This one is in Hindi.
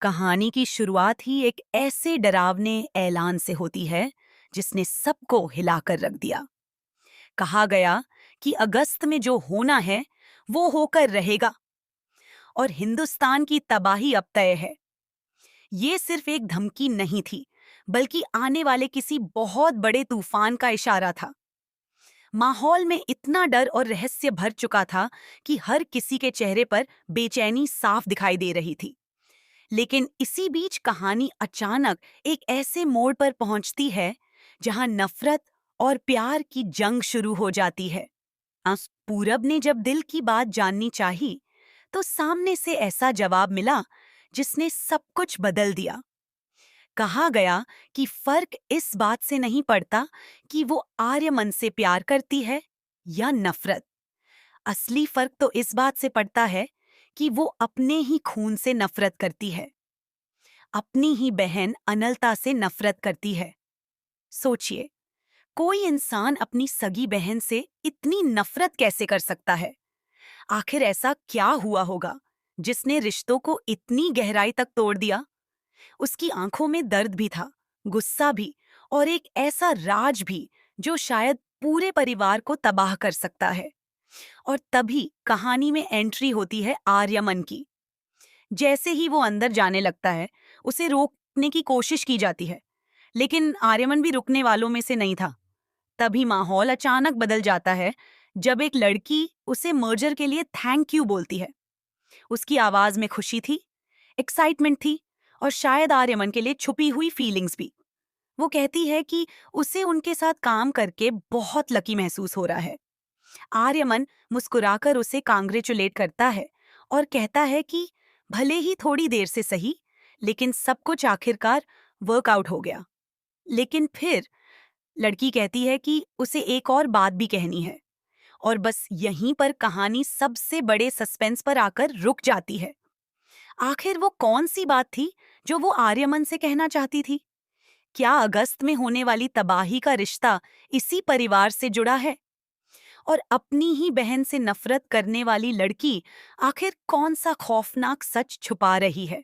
कहानी की शुरुआत ही एक ऐसे डरावने ऐलान से होती है जिसने सबको हिलाकर रख दिया। कहा गया कि अगस्त में जो होना है वो होकर रहेगा और हिंदुस्तान की तबाही अब तय है। ये सिर्फ एक धमकी नहीं थी, बल्कि आने वाले किसी बहुत बड़े तूफान का इशारा था। माहौल में इतना डर और रहस्य भर चुका था कि हर किसी के चेहरे पर बेचैनी साफ दिखाई दे रही थी। लेकिन इसी बीच कहानी अचानक एक ऐसे मोड़ पर पहुंचती है जहां नफरत और प्यार की जंग शुरू हो जाती है। पूरब ने जब दिल की बात जाननी चाही, तो सामने से ऐसा जवाब मिला जिसने सब कुछ बदल दिया। कहा गया कि फर्क इस बात से नहीं पड़ता कि वो आर्यमन से प्यार करती है या नफरत। असली फर्क तो इस बात से पड़ता है कि वो अपने ही खून से नफरत करती है, अपनी ही बहन अनलता से नफरत करती है। सोचिए, कोई इंसान अपनी सगी बहन से इतनी नफरत कैसे कर सकता है? आखिर ऐसा क्या हुआ होगा जिसने रिश्तों को इतनी गहराई तक तोड़ दिया? उसकी आंखों में दर्द भी था, गुस्सा भी, और एक ऐसा राज भी जो शायद पूरे परिवार को तबाह कर सकता है। और तभी कहानी में एंट्री होती है आर्यमन की। जैसे ही वो अंदर जाने लगता है, उसे रोकने की कोशिश की जाती है, लेकिन आर्यमन भी रुकने वालों में से नहीं था। तभी माहौल अचानक बदल जाता है जब एक लड़की उसे मर्जर के लिए थैंक यू बोलती है। उसकी आवाज में खुशी थी, एक्साइटमेंट थी, और शायद आर्यमन के लिए छुपी हुई फीलिंग्स भी। वो कहती है कि उसे उनके साथ काम करके बहुत लकी महसूस हो रहा है। आर्यमन मुस्कुराकर उसे कांग्रेचुलेट करता है और कहता है कि भले ही थोड़ी देर से सही, लेकिन सब कुछ आखिरकार वर्कआउट हो गया। लेकिन फिर लड़की कहती है कि उसे एक और बात भी कहनी है, और बस यहीं पर कहानी सबसे बड़े सस्पेंस पर आकर रुक जाती है। आखिर वो कौन सी बात थी जो वो आर्यमन से कहना चाहती थी? क्या अगस्त में होने वाली तबाही का रिश्ता इसी परिवार से जुड़ा है? और अपनी ही बहन से नफरत करने वाली लड़की आखिर कौन सा खौफनाक सच छुपा रही है?